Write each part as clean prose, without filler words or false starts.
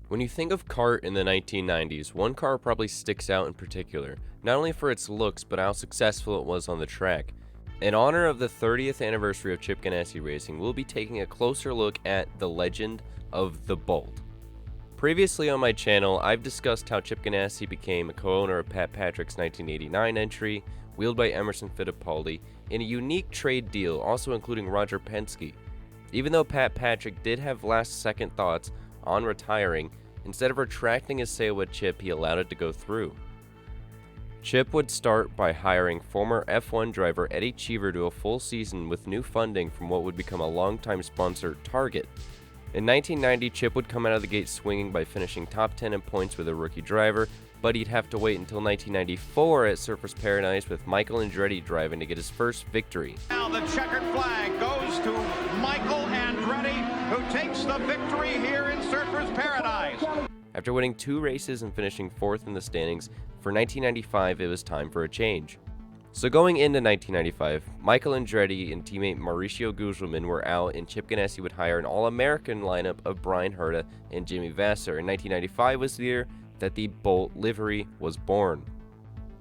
When you think of kart in the 1990s, one car probably sticks out in particular, not only for its looks but how successful it was on the track. In honor of the 30th anniversary of Chip Ganassi Racing, we'll be taking a closer look at the legend of the Bolt. Previously on my channel, I've discussed how Chip Ganassi became a co-owner of Pat Patrick's 1989 entry, wheeled by Emerson Fittipaldi, in a unique trade deal also including Roger Penske. Even though Pat Patrick did have last-second thoughts on retiring, instead of retracting his sale with Chip, he allowed it to go through. Chip would start by hiring former F1 driver Eddie Cheever to a full season with new funding from what would become a longtime sponsor, Target. In 1990, Chip would come out of the gate swinging by finishing top 10 in points with a rookie driver, but he'd have to wait until 1994 at Surfers Paradise with Michael Andretti driving to get his first victory. Now the checkered flag goes to Michael Andretti, who takes the victory here in Surfers Paradise. After winning 2 races and finishing 4th in the standings, for 1995 it was time for a change. So going into 1995, Michael Andretti and teammate Mauricio Gugelmin were out, and Chip Ganassi would hire an All-American lineup of Brian Herta and Jimmy Vasser. And 1995 was the year that the Bolt livery was born.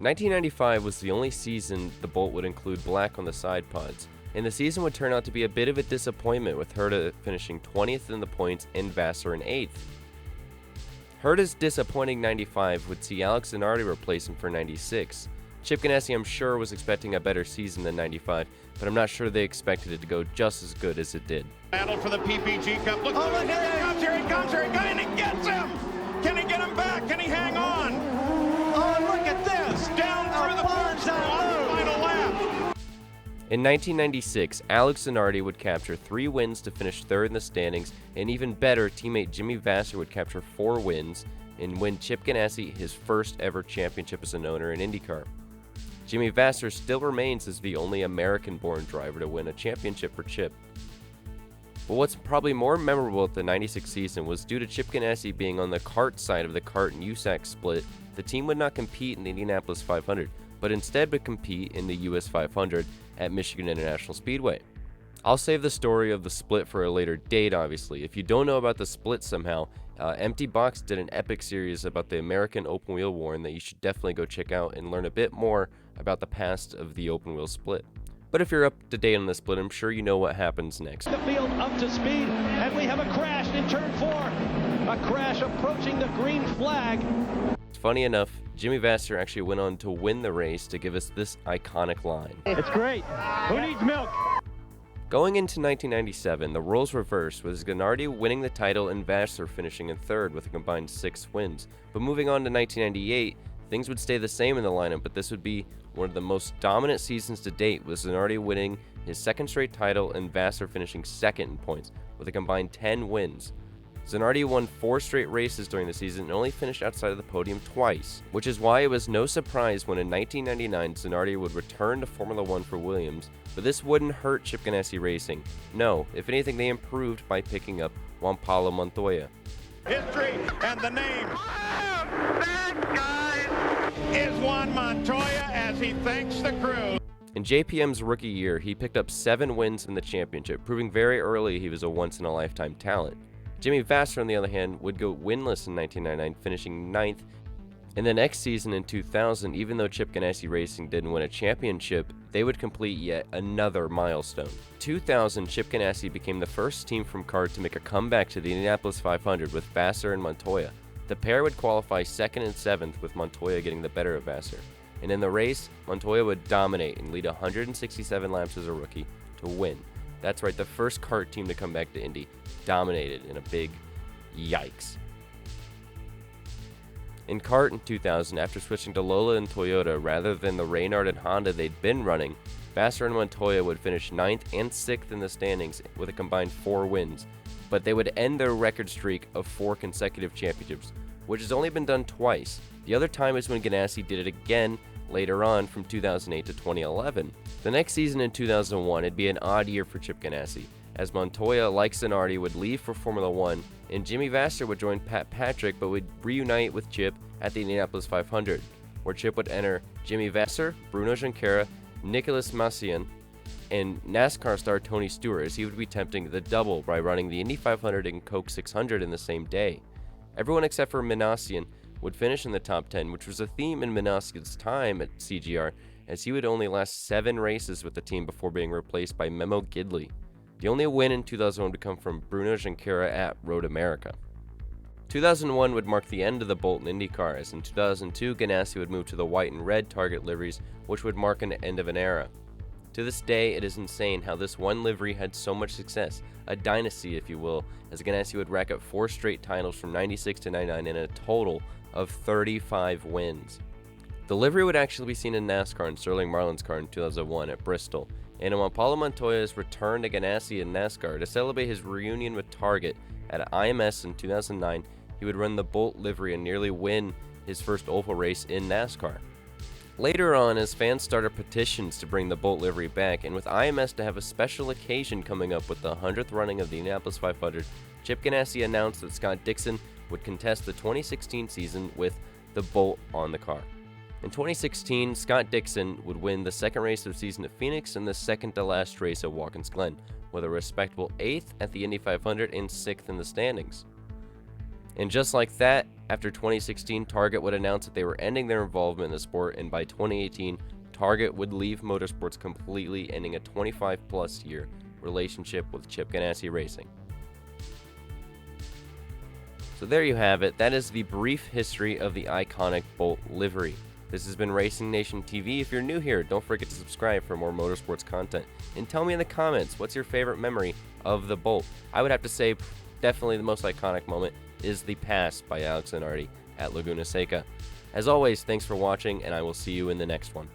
1995 was the only season the Bolt would include black on the side pods, and the season would turn out to be a bit of a disappointment, with Herta finishing 20th in the points and Vasser in 8th. Herta's disappointing 95 would see Alex Zanardi replace him for 96. Chip Ganassi, I'm sure, was expecting a better season than 95, but I'm not sure they expected it to go just as good as it did. Battle for the PPG Cup. Look, oh, look, here he comes, here he comes, here he comes, and he gets him! Can he get him back? Can he hang on? Oh, look at this! Down through the boards on the final lap! In 1996, Alex Zanardi would capture 3 wins to finish 3rd in the standings, and even better, teammate Jimmy Vasser would capture 4 wins and win Chip Ganassi his first ever championship as an owner in IndyCar. Jimmy Vasser still remains as the only American-born driver to win a championship for Chip. But what's probably more memorable at the 96 season was due to Chip Ganassi being on the kart side of the kart and USAC split, the team would not compete in the Indianapolis 500, but instead would compete in the US 500 at Michigan International Speedway. I'll save the story of the split for a later date, obviously. If you don't know about the split somehow, Empty Box did an epic series about the American open wheel war, and that you should definitely go check out and learn a bit more about the past of the open wheel split. But if you're up to date on the split, I'm sure you know what happens next. The field up to speed, and we have a crash in turn 4. A crash approaching the green flag. Funny enough, Jimmy Vasser actually went on to win the race to give us this iconic line. It's great. Who needs milk? Going into 1997, the roles reversed, with Zanardi winning the title and Vasser finishing in 3rd with a combined 6 wins. But moving on to 1998, things would stay the same in the lineup, but this would be one of the most dominant seasons to date, with Zanardi winning his 2nd straight title and Vasser finishing 2nd in points with a combined 10 wins. Zanardi won 4 straight races during the season and only finished outside of the podium twice, which is why it was no surprise when in 1999 Zanardi would return to Formula 1 for Williams, but this wouldn't hurt Chip Ganassi Racing. No, if anything, they improved by picking up Juan Pablo Montoya. History and the name. That guy is Juan Montoya as he thanks the crew. In JPM's rookie year, he picked up 7 wins in the championship, proving very early he was a once-in-a-lifetime talent. Jimmy Vasser, on the other hand, would go winless in 1999, finishing 9th. In the next season in 2000, even though Chip Ganassi Racing didn't win a championship, they would complete yet another milestone. 2000, Chip Ganassi became the first team from kart to make a comeback to the Indianapolis 500 with Vasser and Montoya. The pair would qualify 2nd and 7th, with Montoya getting the better of Vasser. And in the race, Montoya would dominate and lead 167 laps as a rookie to win. That's right, the first kart team to come back to Indy dominated in a big yikes. In kart in 2000, after switching to Lola and Toyota rather than the Reynard and Honda they'd been running, Vasser and Montoya would finish 9th and 6th in the standings with a combined 4 wins, but they would end their record streak of 4 consecutive championships, which has only been done twice. The other time is when Ganassi did it again later on from 2008 to 2011. The next season in 2001, it'd be an odd year for Chip Ganassi, as Montoya, like Zanardi, would leave for Formula 1, and Jimmy Vasser would join Pat Patrick but would reunite with Chip at the Indianapolis 500, where Chip would enter Jimmy Vasser, Bruno Junqueira, Nicolas Massian, and NASCAR star Tony Stewart, as he would be attempting the double by running the Indy 500 and Coke 600 in the same day. Everyone except for Minassian would finish in the top 10, which was a theme in Minassian's time at CGR, as he would only last 7 races with the team before being replaced by Memo Gidley. The only win in 2001 would come from Bruno Junqueira at Road America. 2001 would mark the end of the Bolt in IndyCar, as in 2002 Ganassi would move to the white and red target liveries, which would mark an end of an era. To this day, it is insane how this one livery had so much success, a dynasty if you will, as Ganassi would rack up 4 straight titles from 96 to 99 and a total of 35 wins. The livery would actually be seen in NASCAR in Sterling Marlin's car in 2001 at Bristol, and when Paulo Montoya's return to Ganassi in NASCAR to celebrate his reunion with Target at IMS in 2009, he would run the Bolt livery and nearly win his first oval race in NASCAR. Later on, as fans started petitions to bring the Bolt livery back, and with IMS to have a special occasion coming up with the 100th running of the Indianapolis 500, Chip Ganassi announced that Scott Dixon would contest the 2016 season with the Bolt on the car. In 2016, Scott Dixon would win the second race of the season at Phoenix and the second to last race at Watkins Glen, with a respectable 8th at the Indy 500 and 6th in the standings. And just like that, after 2016, Target would announce that they were ending their involvement in the sport, and by 2018, Target would leave motorsports completely, ending a 25-plus year relationship with Chip Ganassi Racing. So there you have it. That is the brief history of the iconic Bolt livery. This has been Racing Nation TV. If you're new here, don't forget to subscribe for more motorsports content. And tell me in the comments, what's your favorite memory of the Bolt? I would have to say, definitely the most iconic moment is the pass by Alex Zanardi at Laguna Seca. As always, thanks for watching, and I will see you in the next one.